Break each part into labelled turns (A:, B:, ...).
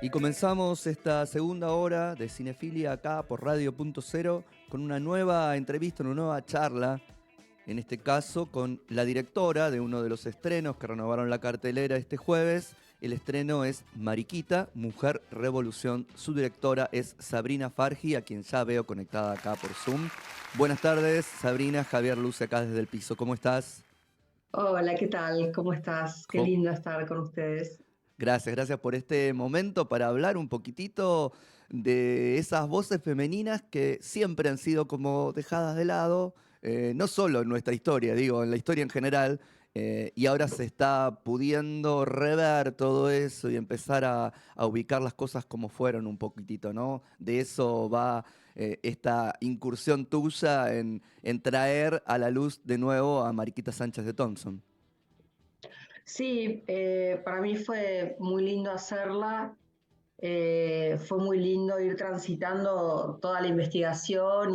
A: Y comenzamos esta segunda hora de Cinefilia acá por Radio.0 con una nueva entrevista, una nueva charla, en este caso con la directora de uno de los estrenos que renovaron la cartelera este jueves. El estreno es Mariquita, Mujer Revolución. Su directora es Sabrina Farji, a quien ya veo conectada acá por Zoom. Buenas tardes, Sabrina. Javier Luce acá desde el piso. ¿Cómo estás?
B: Hola, ¿qué tal? ¿Cómo estás? Qué
A: Jo-
B: lindo estar con ustedes.
A: Gracias por este momento para hablar un poquitito de esas voces femeninas que siempre han sido como dejadas de lado, no solo en nuestra historia, digo, en la historia en general, y ahora se está pudiendo rever todo eso y empezar a ubicar las cosas como fueron un poquitito, ¿no? De eso va esta incursión tuya en traer a la luz de nuevo a Mariquita Sánchez de Thompson.
B: Sí, para mí fue muy lindo hacerla. Fue muy lindo ir transitando toda la investigación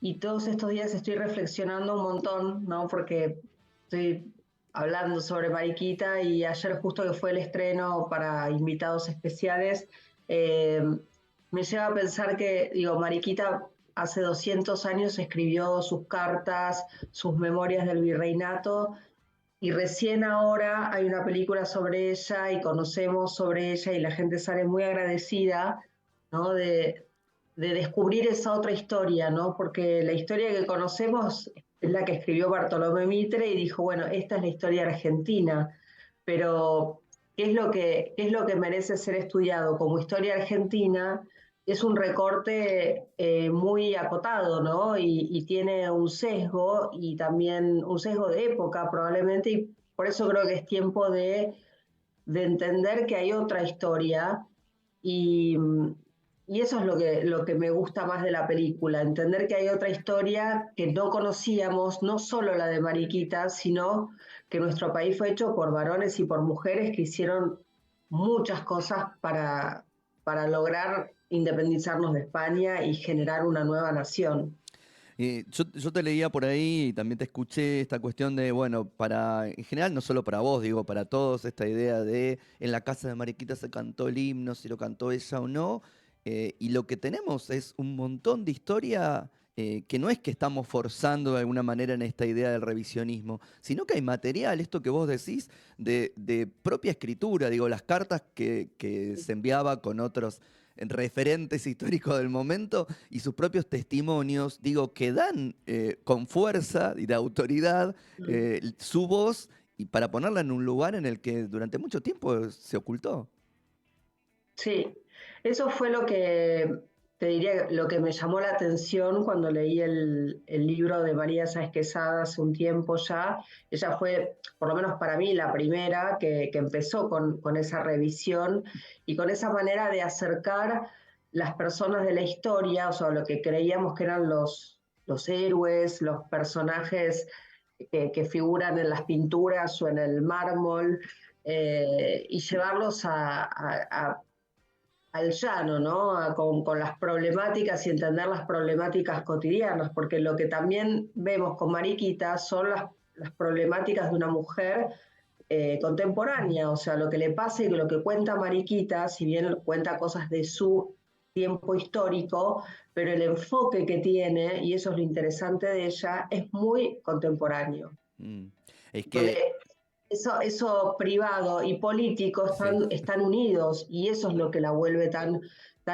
B: y todos estos días estoy reflexionando un montón, ¿no? Porque estoy hablando sobre Mariquita y ayer justo que fue el estreno para invitados especiales, eh, me lleva a pensar que, digo, Mariquita hace 200 años escribió sus cartas, sus memorias del virreinato y recién ahora hay una película sobre ella y conocemos sobre ella y la gente sale muy agradecida, ¿no? De descubrir esa otra historia, ¿no? Porque la historia que conocemos es la que escribió Bartolomé Mitre y dijo, bueno, esta es la historia argentina, pero qué es lo que merece ser estudiado como historia argentina? Es un recorte muy acotado, ¿no? Y tiene un sesgo y también un sesgo de época probablemente, y por eso creo que es tiempo de entender que hay otra historia y, y eso es lo que me gusta más de la película, entender que hay otra historia que no conocíamos, no solo la de Mariquita, sino que nuestro país fue hecho por varones y por mujeres que hicieron muchas cosas para lograr independizarnos de España y generar una nueva nación.
A: Yo te leía por ahí y también te escuché esta cuestión de, bueno, en general, no solo para vos, digo, para todos, esta idea de en la casa de Mariquita se cantó el himno, si lo cantó ella o no, y lo que tenemos es un montón de historia que no es que estamos forzando de alguna manera en esta idea del revisionismo, sino que hay material, esto que vos decís, de propia escritura, digo, las cartas que se enviaba con otros referentes históricos del momento y sus propios testimonios, digo, que dan con fuerza y de autoridad su voz y para ponerla en un lugar en el que durante mucho tiempo se ocultó.
B: Sí, eso fue lo que, te diría, lo que me llamó la atención cuando leí el libro de María Sáenz Quesada hace un tiempo ya. Ella fue, por lo menos para mí, la primera que empezó con esa revisión y con esa manera de acercar las personas de la historia, o sea, lo que creíamos que eran los héroes, los personajes que figuran en las pinturas o en el mármol, y llevarlos al llano, ¿no? Con las problemáticas y entender las problemáticas cotidianas, porque lo que también vemos con Mariquita son las problemáticas de una mujer contemporánea, o sea, lo que le pasa y lo que cuenta Mariquita, si bien cuenta cosas de su tiempo histórico, pero el enfoque que tiene, y eso es lo interesante de ella, es muy contemporáneo,
A: Mm. Es
B: donde
A: que,
B: eso privado y político
A: sí.
B: están unidos y eso es lo que la vuelve tan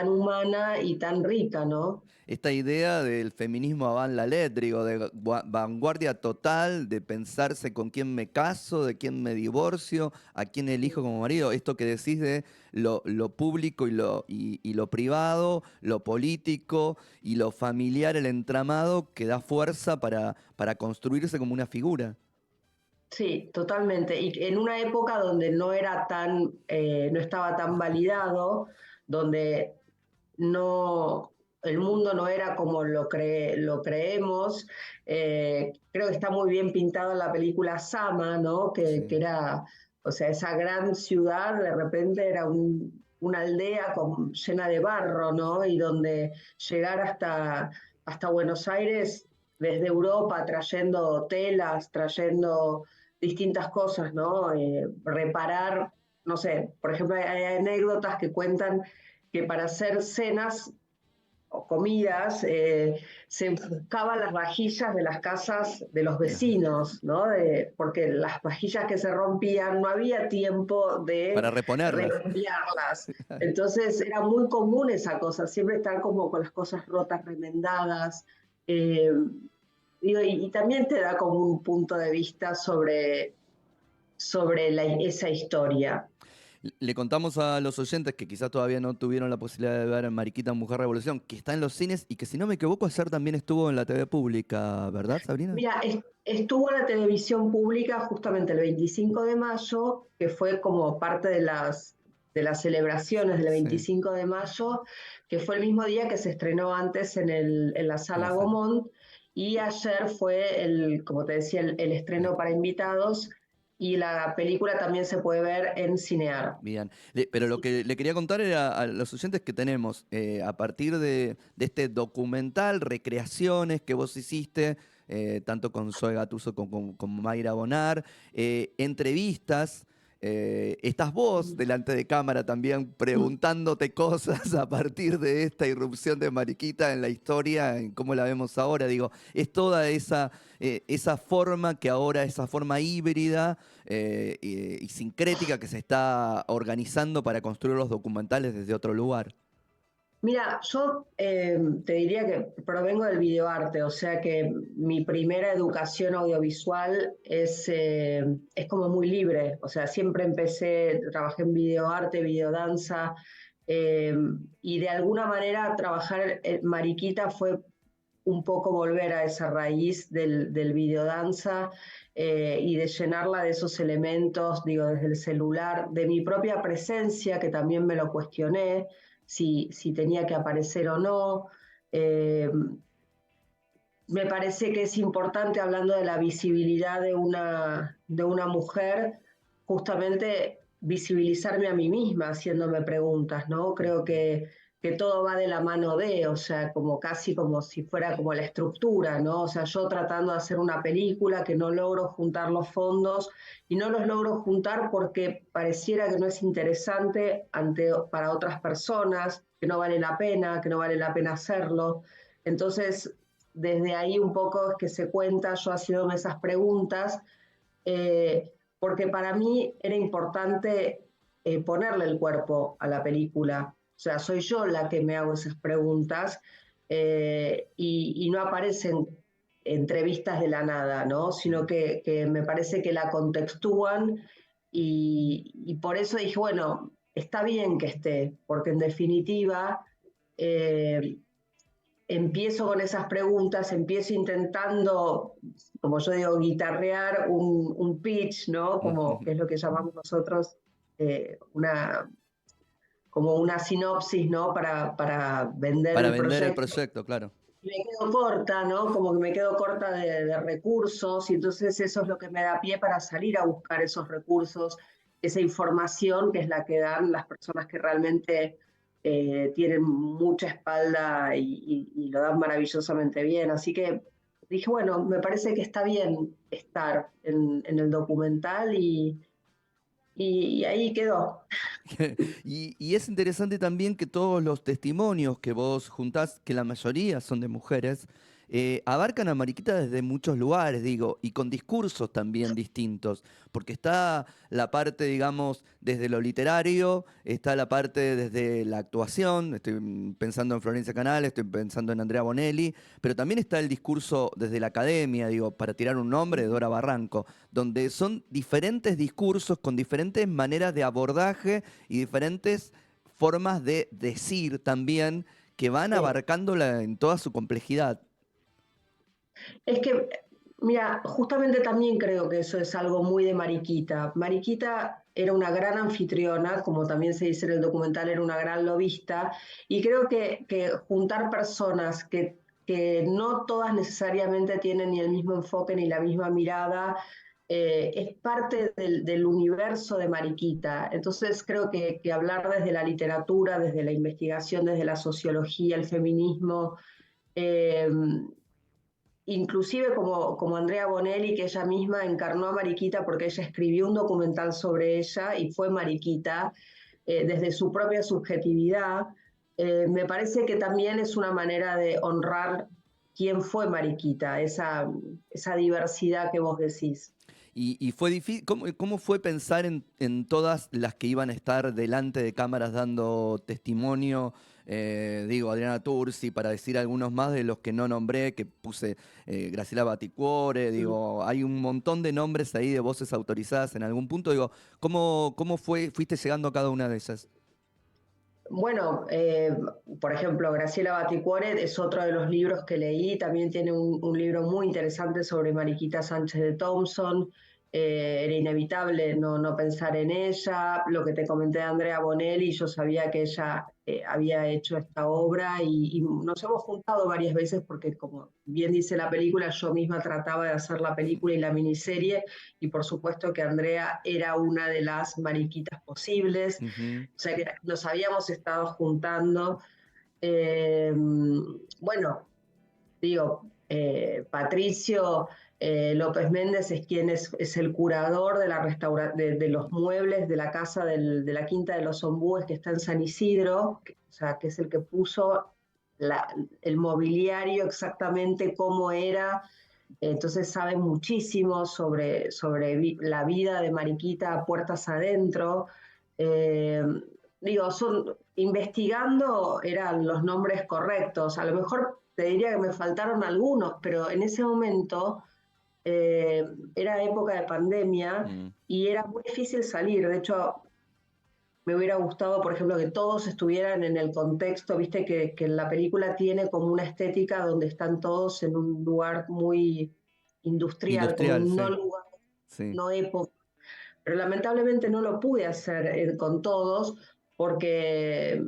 B: humana y tan rica, ¿no?
A: Esta idea del feminismo avant la lettre, digo, de vanguardia total, de pensarse con quién me caso, de quién me divorcio, a quién elijo como marido, esto que decís de lo público y lo privado, lo político y lo familiar, el entramado que da fuerza para construirse como una figura.
B: Sí, totalmente. Y en una época donde no era no estaba tan validado, donde no, el mundo no era como lo creemos. Creo que está muy bien pintado en la película Sama, ¿no? Que
A: Sí.
B: era, o sea, esa gran ciudad de repente era una aldea llena de barro, ¿no? Y donde llegar hasta Buenos Aires desde Europa trayendo telas, trayendo distintas cosas, ¿no? Reparar. no sé, por ejemplo, hay anécdotas que cuentan que para hacer cenas o comidas, se buscaban las vajillas de las casas de los
A: Mira,
B: vecinos, ¿no? Porque las vajillas que se rompían no había tiempo
A: para
B: de
A: reponerlas.
B: remediarlas. Entonces era muy común esa cosa, siempre estar como con las cosas rotas, remendadas. Eh, y también te da como un punto de vista sobre esa historia.
A: Le contamos a los oyentes que quizás todavía no tuvieron la posibilidad de ver Mariquita Mujer Revolución, que está en los cines y que si no me equivoco ayer también estuvo en la TV pública, ¿verdad, Sabrina?
B: Mira, estuvo en la televisión pública justamente el 25 de mayo, que fue como parte de las celebraciones del
A: Sí,
B: 25 de mayo, que fue el mismo día que se estrenó antes en la
A: en
B: Sala
A: la sala.
B: Gaumont, y ayer fue, como te decía, el estreno para invitados, y la película también se puede ver en Cinear.
A: Bien, pero lo que le quería contar era a los oyentes que tenemos, a partir de este documental, recreaciones que vos hiciste, tanto con Zoe Gatuso como Mayra Bonar, entrevistas, estás vos delante de cámara también preguntándote cosas a partir de esta irrupción de Mariquita en la historia, en cómo la vemos ahora. Digo, es toda esa forma que ahora, esa forma híbrida y sincrética que se está organizando para construir los documentales desde otro lugar.
B: Mira, yo te diría que provengo del videoarte, o sea que mi primera educación audiovisual es como muy libre, o sea, siempre trabajé en videoarte, videodanza, eh, y de alguna manera trabajar en Mariquita fue un poco volver a esa raíz del videodanza, y de llenarla de esos elementos, digo, desde el celular, de mi propia presencia, que también me lo cuestioné, si tenía que aparecer o no. Eh, Me parece que es importante, hablando de la visibilidad de una mujer, justamente visibilizarme a mí misma haciéndome preguntas, ¿no? Creo que todo va de la mano o sea, como casi como si fuera como la estructura, ¿no? O sea, yo tratando de hacer una película que no logro juntar los fondos, y no los logro juntar porque pareciera que no es interesante para otras personas, que no vale la pena, que no vale la pena hacerlo. Entonces, desde ahí un poco es que se cuenta yo haciéndome esas preguntas, porque para mí era importante ponerle el cuerpo a la película. O sea, soy yo la que me hago esas preguntas, y no aparecen entrevistas de la nada, ¿no? Sino que me parece que la contextúan, y por eso dije, bueno, está bien que esté, porque en definitiva eh, empiezo con esas preguntas, empiezo intentando, como yo digo, guitarrear un pitch, ¿no? Como que es lo que llamamos nosotros, como una sinopsis, ¿no? Para vender
A: Para
B: el
A: vender el
B: proyecto.
A: proyecto, claro.
B: Y me quedo corta, ¿no? Como que me quedo corta de recursos, y entonces eso es lo que me da pie para salir a buscar esos recursos, esa información que es la que dan las personas que realmente tienen mucha espalda, y lo dan maravillosamente bien. Así que dije, bueno, me parece que está bien estar en el documental, y ahí quedó.
A: Y es interesante también que todos los testimonios que vos juntás, que la mayoría son de mujeres, abarcan a Mariquita desde muchos lugares, digo, y con discursos también distintos, porque está la parte, digamos, desde lo literario, está la parte desde la actuación, estoy pensando en Florencia Canales, estoy pensando en Andrea Bonelli, pero también está el discurso desde la academia, digo, para tirar un nombre, Dora Barranco, donde son diferentes discursos con diferentes maneras de abordaje y diferentes formas de decir también que van
B: Sí.
A: abarcándola en toda su complejidad.
B: Es que, mira, justamente también creo que eso es algo muy de Mariquita. Mariquita era una gran anfitriona, como también se dice en el documental, era una gran lobista, y creo que juntar personas que no todas necesariamente tienen ni el mismo enfoque ni la misma mirada, es parte del universo de Mariquita. Entonces creo que hablar desde la literatura, desde la investigación, desde la sociología, el feminismo, eh, inclusive como Andrea Bonelli, que ella misma encarnó a Mariquita porque ella escribió un documental sobre ella y fue Mariquita, desde su propia subjetividad, me parece que también es una manera de honrar quién fue Mariquita, esa diversidad que vos decís.
A: Y fue difícil, ¿cómo fue pensar en todas las que iban a estar delante de cámaras dando testimonio? Digo, Adriana Tursi, para decir algunos más de los que no nombré, que puse Graciela Baticuore, digo, hay un montón de nombres ahí de voces autorizadas en algún punto. Digo, ¿cómo fuiste llegando a cada una de esas?
B: Bueno, por ejemplo, Graciela Baticuore es otro de los libros que leí, también tiene un libro muy interesante sobre Mariquita Sánchez de Thompson. Era inevitable no pensar en ella. Lo que te comenté de Andrea Bonelli, yo sabía que ella había hecho esta obra y nos hemos juntado varias veces porque, como bien dice la película, yo misma trataba de hacer la película y la miniserie, y por supuesto que Andrea era una de las mariquitas posibles.
A: Ujú.
B: O sea que nos habíamos estado juntando. Bueno, digo, Patricio López Méndez es quien es el curador de, de los muebles de la casa de la Quinta de los Ombúes, que está en San Isidro, o sea, que es el que puso el mobiliario exactamente cómo era. Entonces sabe muchísimo sobre la vida de Mariquita puertas adentro. Eh, Digo, investigando eran los nombres correctos. A lo mejor te diría que me faltaron algunos, pero en ese momento eh, era época de pandemia
A: Mm.
B: y era muy difícil salir. De hecho, me hubiera gustado, por ejemplo, que todos estuvieran en el contexto, viste que la película tiene como una estética donde están todos en un lugar muy industrial, como
A: Industrial,
B: un no
A: sí,
B: lugar,
A: sí.
B: no época. Pero lamentablemente no lo pude hacer con todos porque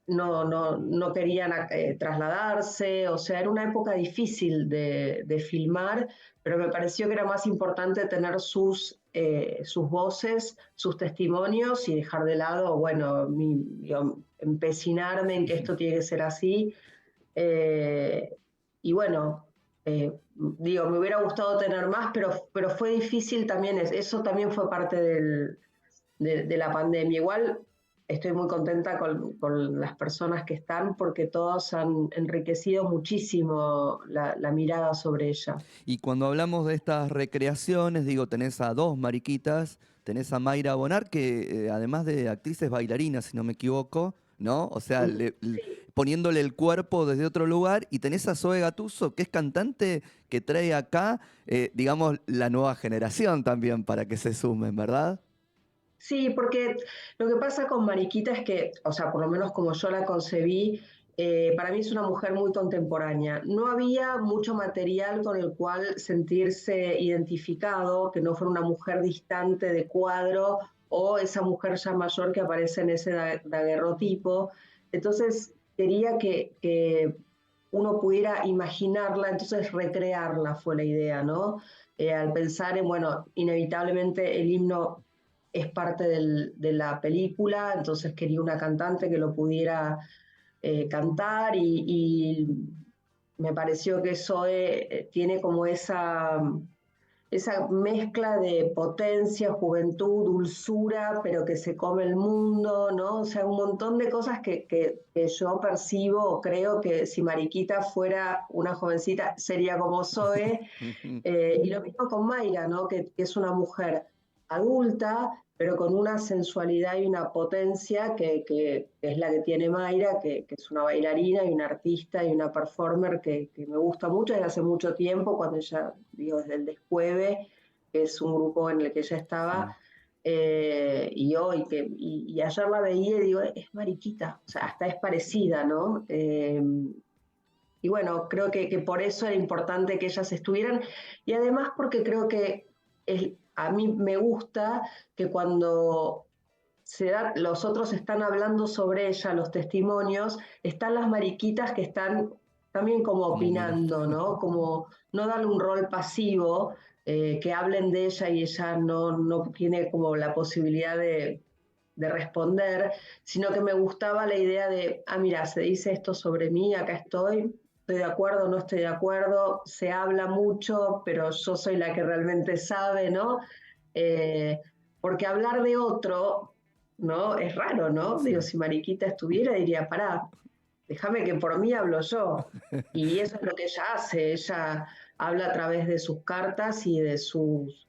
B: no querían trasladarse, o sea, era una época difícil de filmar, pero me pareció que era más importante tener sus voces, sus testimonios y dejar de lado, bueno, digo, empecinarme en que esto tiene que ser así. Eh, y bueno, digo, me hubiera gustado tener más, pero fue difícil también, eso también fue parte de la pandemia. Igual estoy muy contenta con las personas que están porque todos han enriquecido muchísimo la mirada sobre ella.
A: Y cuando hablamos de estas recreaciones, digo, tenés a dos mariquitas, tenés a Mayra Bonar, que además de actriz es bailarina, si no me equivoco, ¿no? O sea,
B: Sí.
A: poniéndole el cuerpo desde otro lugar, y tenés a Zoe Gattuso, que es cantante, que trae acá, digamos, la nueva generación también para que se sumen, ¿verdad?
B: Sí, porque lo que pasa con Mariquita es que, o sea, por lo menos como yo la concebí, para mí es una mujer muy contemporánea. No había mucho material con el cual sentirse identificado, que no fuera una mujer distante de cuadro o esa mujer ya mayor que aparece en ese daguerrotipo. Entonces, quería que uno pudiera imaginarla, entonces recrearla fue la idea, ¿no? Al pensar en, bueno, inevitablemente el himno es parte de la película, entonces quería una cantante que lo pudiera cantar y me pareció que Zoe tiene como esa mezcla de potencia, juventud, dulzura, pero que se come el mundo, ¿no? O sea, un montón de cosas que yo percibo o creo que si Mariquita fuera una jovencita sería como Zoe. Y lo mismo con Mayra, ¿no? Que es una mujer adulta, pero con una sensualidad y una potencia que es la que tiene Mayra, que es una bailarina y una artista y una performer que me gusta mucho desde hace mucho tiempo, cuando ella, digo, desde el Descueve, que es un grupo en el que ella estaba,
A: Sí.
B: y hoy, y ayer la veía y digo, es Mariquita, o sea, hasta es parecida, ¿no? Y bueno, creo que por eso era importante que ellas estuvieran y además porque creo que a mí me gusta que cuando los otros están hablando sobre ella, los testimonios, están las mariquitas que están también como
A: Como mirando.
B: opinando, ¿no? Como no darle un rol pasivo, que hablen de ella y ella no tiene como la posibilidad de responder, sino que me gustaba la idea de, ah, mira, se dice esto sobre mí, acá estoy, estoy de acuerdo, no estoy de acuerdo, se habla mucho, pero yo soy la que realmente sabe, ¿no? Eh, Porque hablar de otro, ¿no? Es raro, ¿no? Digo,
A: Sí.
B: si Mariquita estuviera, diría, pará, déjame que por mí hablo yo. Y eso es lo que ella hace, ella habla a través de sus cartas y de sus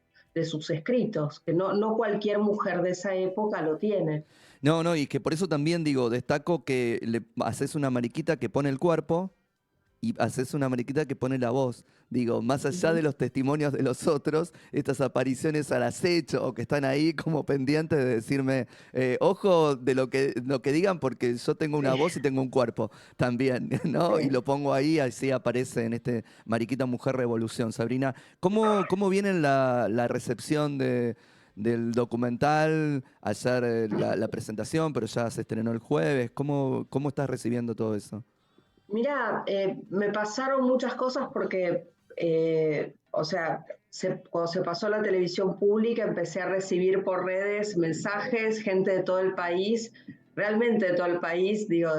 B: escritos, que no cualquier mujer de esa época lo tiene.
A: No, no, y que por eso también digo, destaco que le haces una mariquita que pone el cuerpo y haces una mariquita que pone la voz. Digo, más allá de
B: Ujú.
A: los testimonios de los otros, estas apariciones al acecho o que están ahí como pendientes de decirme, ojo de lo que digan porque yo tengo una
B: Sí,
A: voz y tengo un cuerpo también, ¿no? Y
B: sí.
A: lo pongo ahí, así aparece en este Mariquita Mujer Revolución. Sabrina, ¿cómo viene la recepción del documental? Ayer la presentación, pero ya se estrenó el jueves. ¿Cómo estás recibiendo todo eso?
B: Mira, me pasaron muchas cosas porque, o sea, cuando se pasó a la televisión pública empecé a recibir por redes mensajes, gente de todo el país, realmente de todo el país, digo,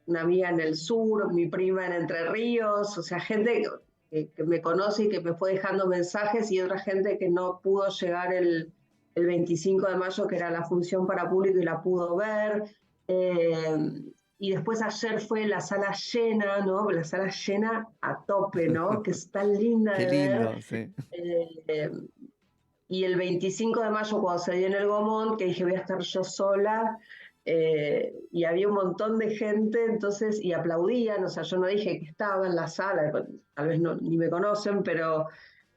B: una amiga en el sur, mi prima en Entre Ríos, o sea, gente que me conoce y que me fue dejando mensajes y otra gente que no pudo llegar el 25 de mayo, que era la función para público y la pudo ver. Eh, y después ayer fue la sala llena, ¿no? La sala llena a tope, ¿no? Que es tan linda
A: Qué
B: de ver.
A: lindo, sí.
B: Eh, y el 25 de mayo, cuando se dio en el Gomón, que dije voy a estar yo sola, y había un montón de gente, entonces, y aplaudían, o sea, yo no dije que estaba en la sala, tal vez no, ni me conocen, pero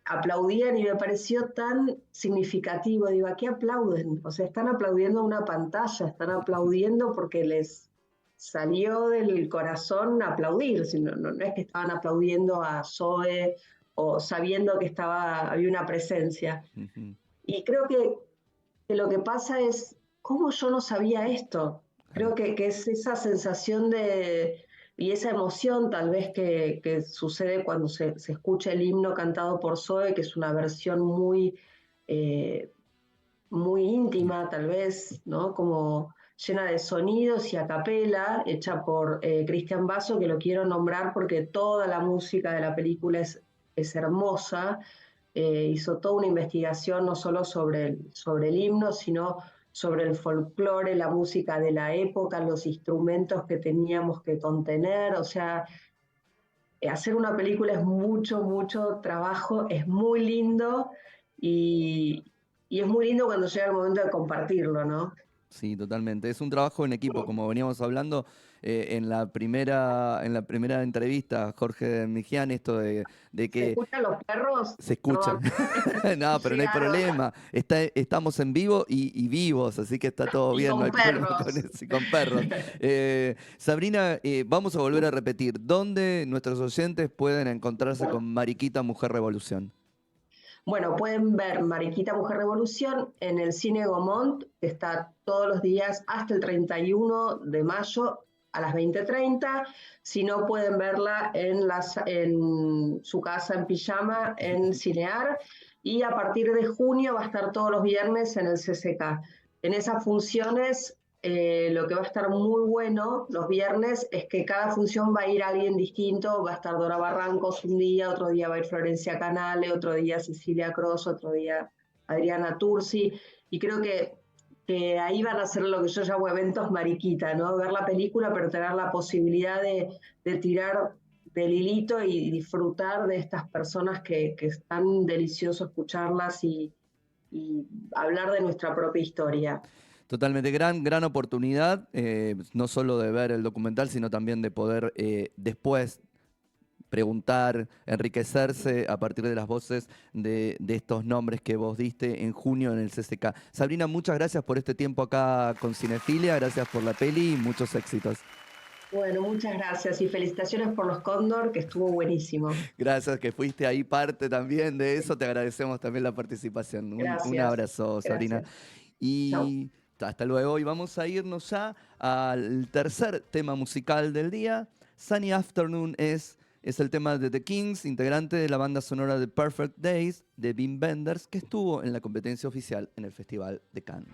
B: aplaudían y me pareció tan significativo. Digo, ¿a qué aplauden? O sea, están aplaudiendo a una pantalla, están aplaudiendo porque les salió del corazón aplaudir, sino, no es que estaban aplaudiendo a Zoe o sabiendo que había una presencia.
A: Ujú.
B: Y creo que lo que pasa es, ¿cómo yo no sabía esto?
A: Claro.
B: Creo que es esa sensación y esa emoción tal vez que sucede cuando se escucha el himno cantado por Zoe, que es una versión eh, muy íntima tal vez, ¿no? Como llena de sonidos y a capela, hecha por Cristian Basso, que lo quiero nombrar porque toda la música de la película es hermosa. Hizo toda una investigación no solo sobre el himno, sino sobre el folclore, la música de la época, los instrumentos que teníamos que contener, o sea, hacer una película es mucho, mucho trabajo, es muy lindo y es muy lindo cuando llega el momento de compartirlo, ¿no?
A: Sí, totalmente. Es un trabajo en equipo, como veníamos hablando en la primera entrevista, Jorge Mijián, esto de
B: ¿Se
A: que
B: escuchan los perros?
A: se escucha.
B: Perdón,
A: No, pero no hay
B: llegaron.
A: problema. Estamos en vivo y vivos, así que está todo
B: Y
A: bien, no
B: con
A: hay problema con
B: perros.
A: eso y con perros. Sabrina, vamos a volver a repetir, ¿dónde nuestros oyentes pueden encontrarse con Mariquita Mujer Revolución?
B: Bueno, pueden ver Mariquita Mujer Revolución en el Cine Gaumont, que está todos los días hasta el 31 de mayo a las 20:30. Si no, pueden verla en su casa en pijama en Cinear. Y a partir de junio va a estar todos los viernes en el CCK. En esas funciones, lo que va a estar muy bueno los viernes es que cada función va a ir alguien distinto, va a estar Dora Barrancos un día, otro día va a ir Florencia Canale, otro día Cecilia Cross, otro día Adriana Tursi, y creo que ahí van a ser lo que yo llamo eventos mariquita, ¿no? Ver la película, pero tener la posibilidad de tirar del hilito y disfrutar de estas personas que es tan delicioso escucharlas y hablar de nuestra propia historia.
A: Totalmente, gran oportunidad, no solo de ver el documental, sino también de poder después preguntar, enriquecerse a partir de las voces de estos nombres que vos diste en junio en el CCK. Sabrina, muchas gracias por este tiempo acá con Cinefilia, gracias por la peli y muchos éxitos.
B: Bueno, muchas gracias y felicitaciones por los Cóndor, que estuvo buenísimo.
A: Gracias que fuiste ahí parte también de eso, te agradecemos también la participación. Un
B: Gracias,
A: abrazo, Sabrina.
B: gracias. Chao.
A: Y hasta luego. Y vamos a irnos ya al tercer tema musical del día. Sunny Afternoon es el tema de The Kings, integrante de la banda sonora de Perfect Days de Wim Wenders, que estuvo en la competencia oficial en el Festival de Cannes.